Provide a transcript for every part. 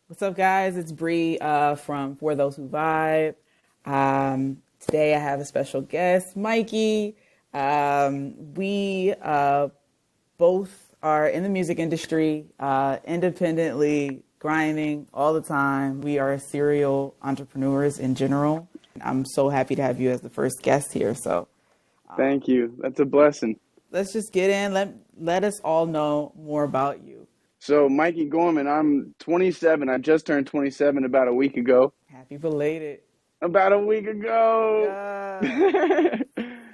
What's up, guys? It's Bre from For Those Who Vibe. Today I have a special guest, Mikey. We both are in the music industry, independently grinding all the time. We are serial entrepreneurs in general. I'm so happy to have you as the first guest here. So Thank you. That's a blessing. let's just get in. Let us all know more about you. So, Mikey Gorman, I'm 27. I just turned 27 about a week ago. Happy belated. About a week ago. Yeah.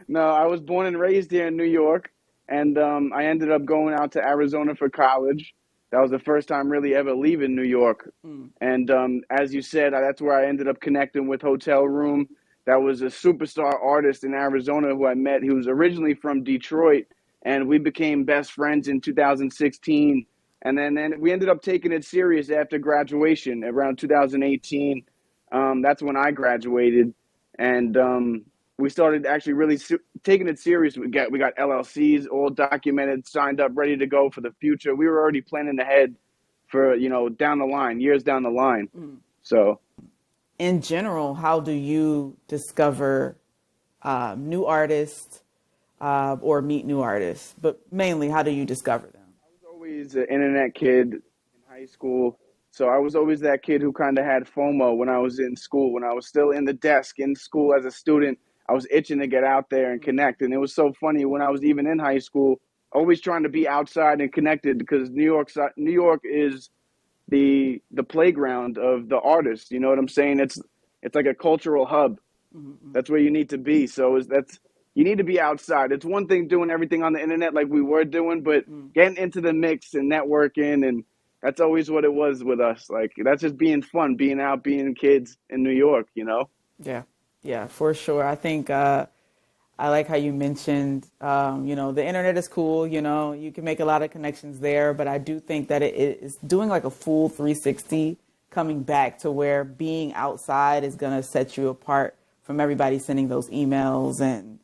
No, I was born and raised here in New York, and I ended up going out to Arizona for college. That was the first time really ever leaving New York. Mm. And as you said, that's where I ended up connecting with Hotel Room. That was a superstar artist in Arizona who I met. He was originally from Detroit, and we became best friends in 2016. And then we ended up taking it serious after graduation around 2018. That's when I graduated, and we started actually really taking it serious. We got LLCs all documented, signed up, ready to go for the future. We were already planning ahead for down the line, years down the line. So In general, how do you discover new artists or meet new artists? But mainly, how do you discover them? I was always an internet kid in high school. So I was always that kid who kind of had FOMO when I was in school. When I was still in the desk in school as a student, I was itching to get out there and connect. And it was so funny when I was even in high school, always trying to be outside and connected because New York is the playground of the artists. You know what I'm saying? It's like a cultural hub. Mm-hmm. That's where you need to be. So is that's you need to be outside. It's one thing doing everything on the internet like we were doing, but Mm. getting into the mix and networking, and that's always what it was with us. Like that's just being fun, being out, being kids in New York, you know? Yeah, yeah, for sure. I think I like how you mentioned, the internet is cool. You can make a lot of connections there, but I do think that it is doing like a full 360, coming back to where being outside is going to set you apart from everybody sending those emails and,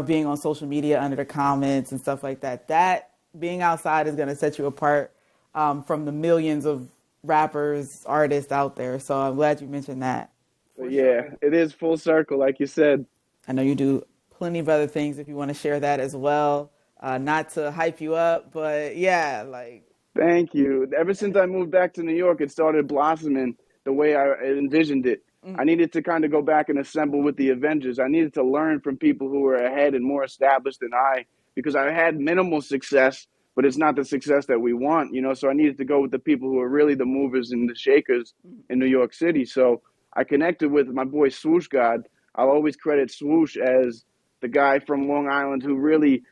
being on social media under the comments and stuff like that. That being outside is going to set you apart from the millions of rappers, artists out there. So I'm glad you mentioned that But for yeah, sure. it is full circle, like you said. I know you do plenty of other things if you want to share that as well. Not to hype you up, but yeah, like, Thank you. Ever since I moved back to New York, it started blossoming the way I envisioned it. I mm, needed to kind of go back and assemble with the Avengers. I needed to learn from people who were ahead and more established than I, because I had minimal success, but it's not the success that we want, you know. So I needed to go with the people who are really the movers and the shakers in New York City. So I connected with my boy Swoosh God. I'll always credit Swoosh as the guy from Long Island who really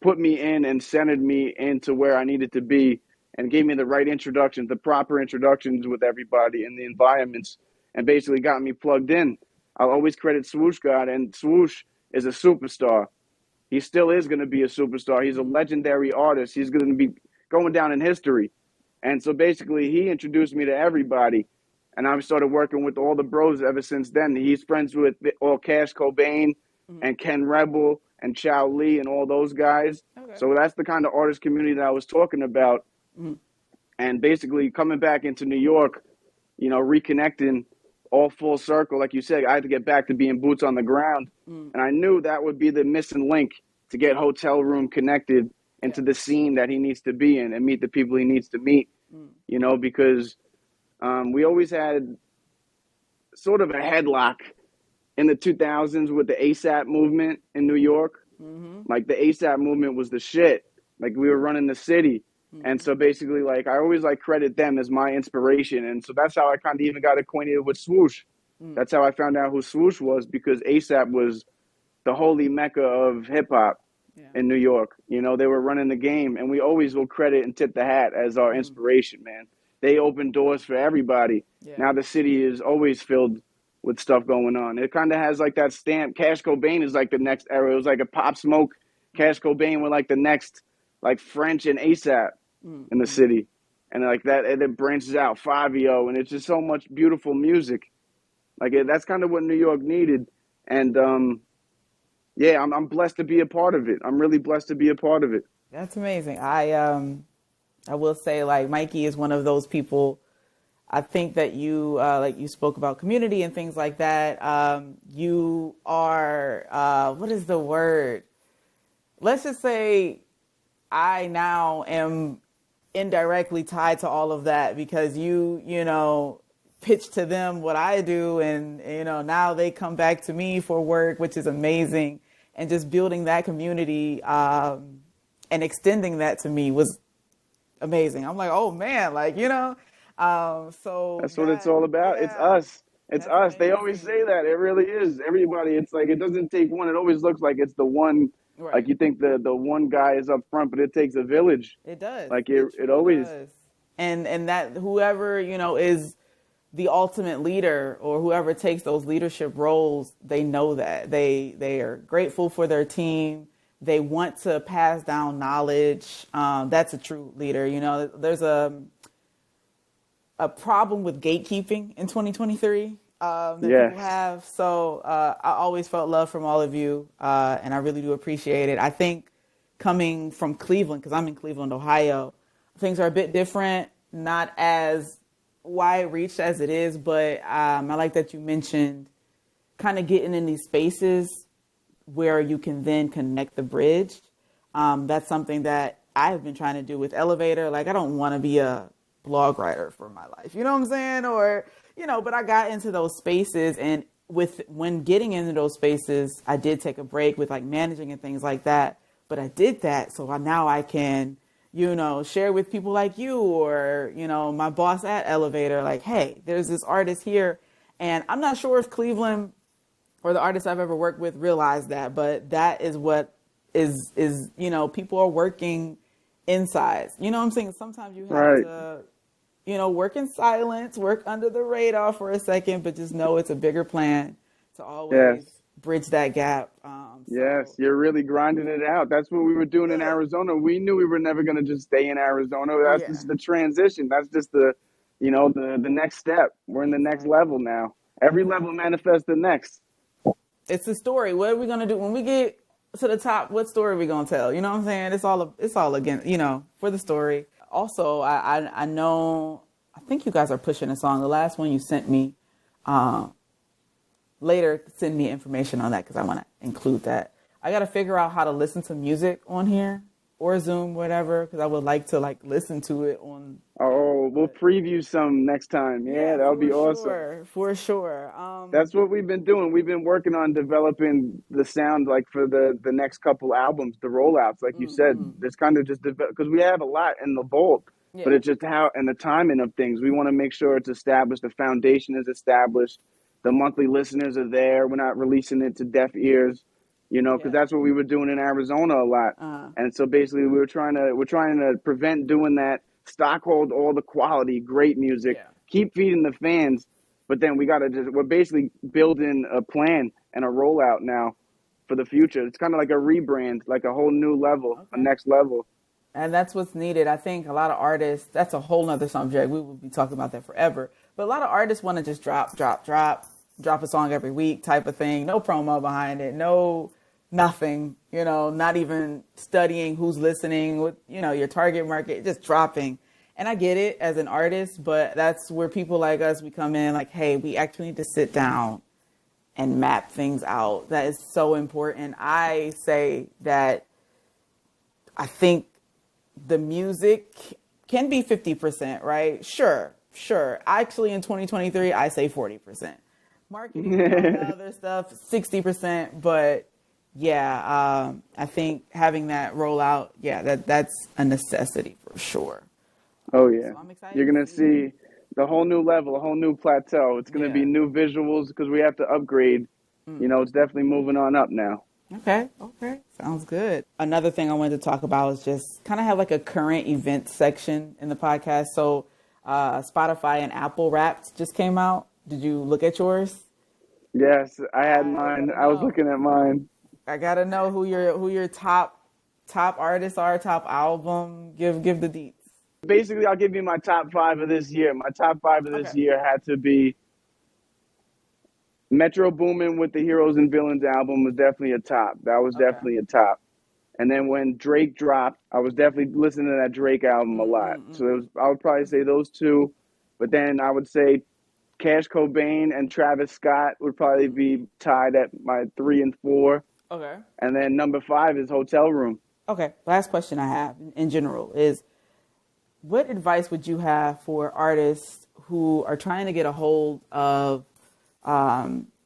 put me in and centered me into where I needed to be and gave me the right introductions, the proper introductions with everybody in the environments, and basically got me plugged in. I'll always credit Swoosh God, and Swoosh is a superstar. He still is going to be a superstar. He's a mm, legendary artist. He's going to be going down in history. And so basically, he introduced me to everybody. And I've started working with all the bros ever since then. He's friends with all Cash Cobain mm, and Ken Rebel and Chow Lee and all those guys. okay. So that's the kind of artist community that I was talking about. Mm, And basically coming back into New York, reconnecting all full circle. Like you said, I had to get back to being boots on the ground. mm, And I knew that would be the missing link to get Hotel Room connected yeah. into the scene that he needs to be in and meet the people he needs to meet, Mm, because we always had sort of a headlock in the 2000s with the ASAP movement in New York. mm-hmm, Like the ASAP movement was the shit. Like we were running the city. And mm-hmm, so basically, like I always like credit them as my inspiration. And so that's how I kind of even got acquainted with Swoosh. mm, That's how I found out who Swoosh was, because ASAP was the holy mecca of hip hop yeah. in New York. They were running the game, and we always will credit and tip the hat as our Mm, inspiration, man. They opened doors for everybody. yeah. Now the city is always filled with stuff going on. It kind of has like that stamp. Cash Cobain is like the next era. It was like a Pop Smoke. Mm, Cash Cobain were like the next, like French and ASAP mm, in the mm. city. And like that, and it branches out, Fabio, and it's just so much beautiful music. Like that's kind of what New York needed. And yeah, I'm blessed to be a part of it. I'm really blessed to be a part of it. That's amazing. I will say, like, Mikey is one of those people. I think that you, like you spoke about community and things like that. You are, what is the word? Let's just say I now am indirectly tied to all of that because you know, pitch to them what I do, and you know, now they come back to me for work, which is amazing. And just building that community and extending that to me was amazing. I'm like, oh man, like, you know, so That's what it's that, all about. It's yeah, us. It's that's us. They always say amazing. that. It really is. Everybody, it's like it doesn't take one. It always looks like it's the one, like Right. you think the one guy is up front, but it takes a village. It does. Like It it truly always. does. And that whoever, you know, is the ultimate leader or whoever takes those leadership roles, they know that. They are grateful for their team. They want to pass down knowledge. That's a true leader. You know, there's a problem with gatekeeping in 2023 that people Yes. have. So I always felt love from all of you, and I really do appreciate it. I think coming from Cleveland, because I'm in Cleveland, Ohio, things are a bit different, not as wide reached as it is, but I like that you mentioned kind of getting in these spaces where you can then connect the bridge. That's something that I've been trying to do with Elevator. Like, I don't want to be a blog writer for my life, you know what I'm saying? Or, you know, but I got into those spaces, and when getting into those spaces, I did take a break with like managing and things like that. But I did that so now I can, you know, share with people like you or, you know, my boss at Elevator, like, hey, there's this artist here. And I'm not sure if Cleveland or the artists I've ever worked with realize that, but that is what is, you know, people are working inside. You know what I'm saying? Sometimes you have Right. to, you know, work in silence, work under the radar for a second, but just know it's a bigger plan to always Yes. bridge that gap. Yes. You're really grinding it out. That's what we were doing in Good. Arizona. We knew we were never going to just stay in Arizona. Oh That's yeah, just the transition. That's just the, the next step. We're in the next level exactly, now. Every level exactly. manifests the next. It's the story. What are we gonna do when we get to the top? What story are we gonna tell? You know what I'm saying? It's all again, you know, for the story. Also, I know I think you guys are pushing a song. The last one you sent me, um, later send me information on that because I want to include that. I got to figure out how to listen to music on here or Zoom, whatever, because I would like to like listen to it on. Oh, we'll But preview some next time. Yeah, yeah, that would be awesome. for sure. That's what we've been doing. We've been working on developing the sound, like for the next couple albums, the rollouts. Like you said, it's kind of just because we have a lot in the vault, but Yeah, it's just how and the timing of things. We want to make sure it's established. The foundation is established. The monthly listeners are there. We're not releasing it to deaf ears, because yeah, that's what we were doing in Arizona a lot. And so basically, we're trying to prevent doing that. Stockhold all the quality, great music. yeah. Keep feeding the fans, but then we're basically building a plan and a rollout now for the future. It's kind of like a rebrand, like a whole new level, a Okay. next level. And that's what's needed. I think a lot of artists, that's a whole nother subject. We would be talking about that forever. But a lot of artists want to just drop a song every week type of thing. No promo behind it. No, nothing, you know, not even studying who's listening, with, you know, your target market, just dropping. And I get it as an artist, but that's where people like us, we come in like, hey, we actually need to sit down and map things out. That is so important. I say that I think the music can be 50%, right? Sure, sure. Actually, in 2023, I say 40%. Marketing and all the other stuff, 60%. But yeah, I think having that rollout, yeah, that's a necessity for sure. Oh yeah, So I'm excited you're to gonna see. see the whole new level, a whole new plateau. It's gonna be Yeah. new visuals because we have to upgrade. It's definitely moving on up now. Okay. Okay. Sounds good. Another thing I wanted to talk about is just kind of have like a current event section in the podcast. So, Spotify and Apple Wrapped just came out. Did you look at yours? Yes, I had I mine. gotta I was know. looking at mine. I gotta know who your top artists are, top album. Give the deets. Basically, I'll give you my top five of this year. My top five of this Okay. year had to be Metro Boomin with the Heroes and Villains album was definitely a top. That was Okay. definitely a top. And then when Drake dropped, I was definitely listening to that Drake album a lot. So I would probably say those two. But then I would say Cash Cobain and Travis Scott would probably be tied at my 3 and 4. Okay. And then number 5 is Hotel Room. Okay. Last question I have in general is, what advice would you have for artists who are trying to get a hold of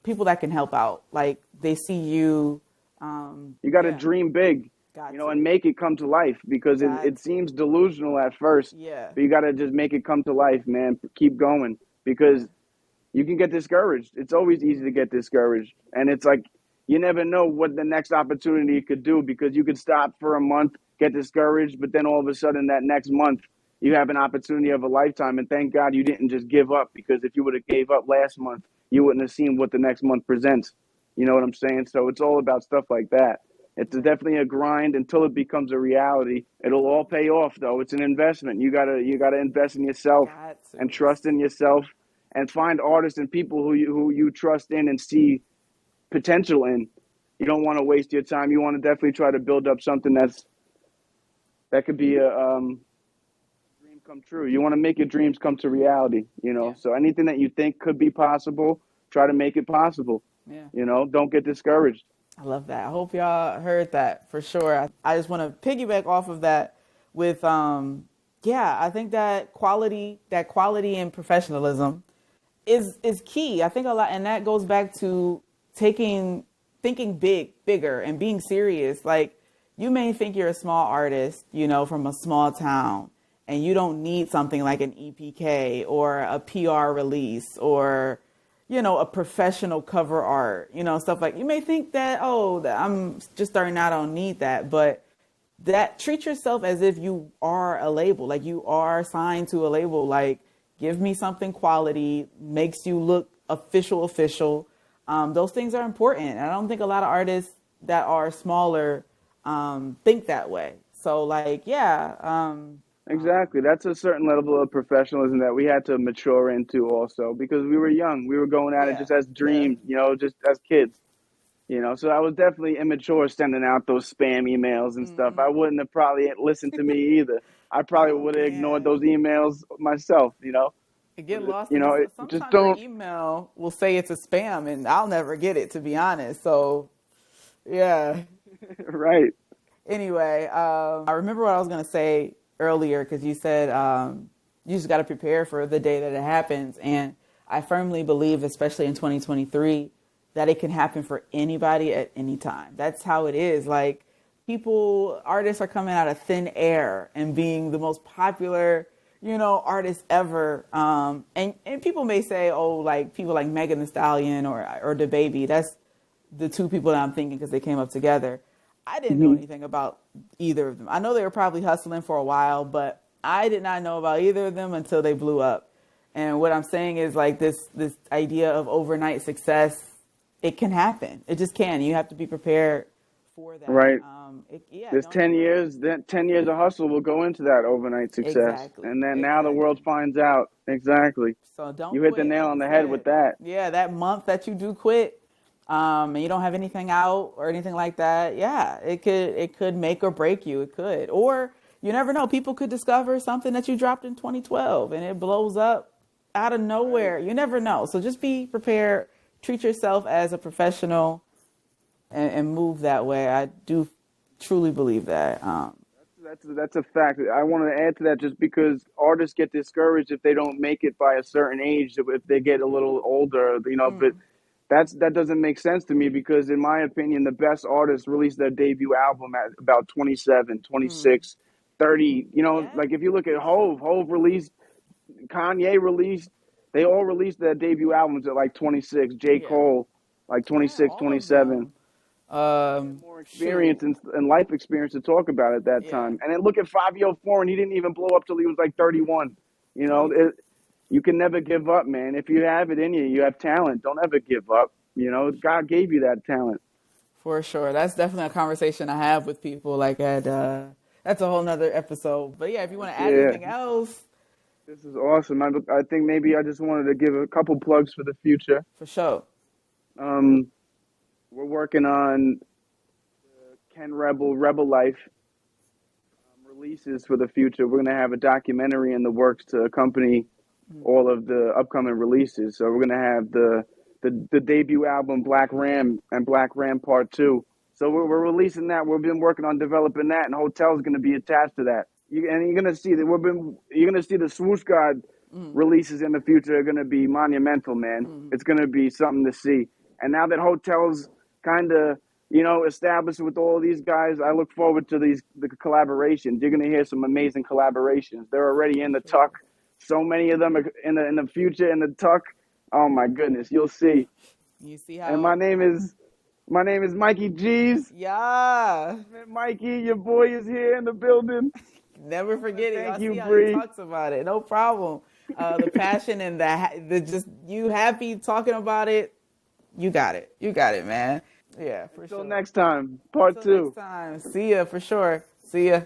people that can help out? Like they see you. You got to Yeah, dream big, got and to. make it come to life because Got it to. seems delusional at first, Yeah. but you got to just make it come to life, man. Keep going because Yeah. you can get discouraged. It's always easy to get discouraged. And it's like you never know what the next opportunity could do because you could stop for a month, get discouraged, but then all of a sudden that next month you have an opportunity of a lifetime. And thank God you didn't just give up because if you would have gave up last month, you wouldn't have seen what the next month presents. You know what I'm saying? So it's all about stuff like that. It's Right. definitely a grind until it becomes a reality. It'll all pay off though. It's an investment. You gotta invest in yourself Got and to. trust in yourself and find artists and people who you trust in and see potential in. You don't want to waste your time. You want to definitely try to build up something that could be a dream come true. You want to make your dreams come to reality. Yeah. So anything that you think could be possible, try to make it possible. Yeah. Don't get discouraged. I love that. I hope y'all heard that for sure. I just want to piggyback off of that with yeah, I think that quality and professionalism is key. I think a lot, and that goes back to taking thinking bigger, and being serious. Like you may think you're a small artist, from a small town, and you don't need something like an EPK or a PR release or a professional cover art, stuff like you may think that, oh, that I'm just starting out, I don't need that. But that treat yourself as if you are a label, like you are signed to a label, like give me something quality, makes you look official. Those things are important. And I don't think a lot of artists that are smaller think that way. So like, yeah, Exactly. That's a certain level of professionalism that we had to mature into also because we were young. We were going at it yeah, just as yeah. dreams, just as kids. So I was definitely immature sending out those spam emails and stuff. I wouldn't have probably listened to me either. I probably Oh would have ignored man. those emails myself. It But get lost in this. just Sometimes your don't. email will say it's a spam, and I'll never get it, to be honest. So, yeah. Right. Anyway, I remember what I was gonna say earlier because you said you just got to prepare for the day that it happens, and I firmly believe, especially in 2023, that it can happen for anybody at any time. That's how it is. Like artists are coming out of thin air and being the most popular artists ever. And people may say, oh, like people like Megan Thee Stallion or the Baby. That's the two people that I'm thinking because they came up together. I didn't know Hmm. anything about either of them. I know they were probably hustling for a while, but I did not know about either of them until they blew up. And what I'm saying is like this idea of overnight success, it can happen. It just can. You have to be prepared for that. Right. Yeah, This don't 10 ever. years, that 10 years of hustle will go into that overnight success. Exactly. And then now the world Exactly. finds out. Exactly. So don't You hit the quit, nail like on you the head with said. that. Yeah, that month that you do quit, and you don't have anything out or anything like that. Yeah, it could make or break you. It could, or you never know. People could discover something that you dropped in 2012 and it blows up out of Right. nowhere. You never know. So just be prepared. Treat yourself as a professional and move that way. I do truly believe that. That's a fact. I want to add to that just because artists get discouraged if they don't make it by a certain age, if they get a little older. But that doesn't make sense to me because in my opinion, the best artists release their debut album at about 27, 26, 30. Yeah, Like if you look at that's true. Hove released, Kanye released, they all released their debut albums at like 26. J. Yeah, Cole, like yeah, 26, all of 27. them. They had more Shoot. experience and life experience to talk about at that Yeah. time. And then look at 504, and he didn't even blow up till he was like 31. You know, Right. you can never give up, man. If you have it in you, you have talent. Don't ever give up. God gave you that talent. For sure. That's definitely a conversation I have with people like at that's a whole nother episode. But yeah, if you want to add Yeah, anything else, this is awesome. I think maybe I just wanted to give a couple plugs for the future. for sure. Um, we're working on Ken Rebel Life releases for the future. We're going to have a documentary in the works to accompany all of the upcoming releases. So we're gonna have the debut album Black Ram and Black Ram Part Two. So we're releasing that. We've been working on developing that, and Hotel's gonna be attached to that. And you're gonna see that you're gonna see the Swoosh God releases in the future are gonna be monumental, man. It's gonna be something to see. And now that Hotel's kind of established with all these guys, I look forward to the collaborations. You're gonna hear some amazing collaborations. They're already in the tuck. So many of them are in the future in the tuck. Oh my goodness, you'll see. You see And how? my name is Mikey G's. Yeah. Mikey, your boy is here in the building. Never forget it. Thank I you, see how he Bre. talks about it. No problem. The passion and the just you happy talking about it. You got it. You got it, man. Yeah, for Until sure. next time, part Until two. next time. See ya for sure. See ya.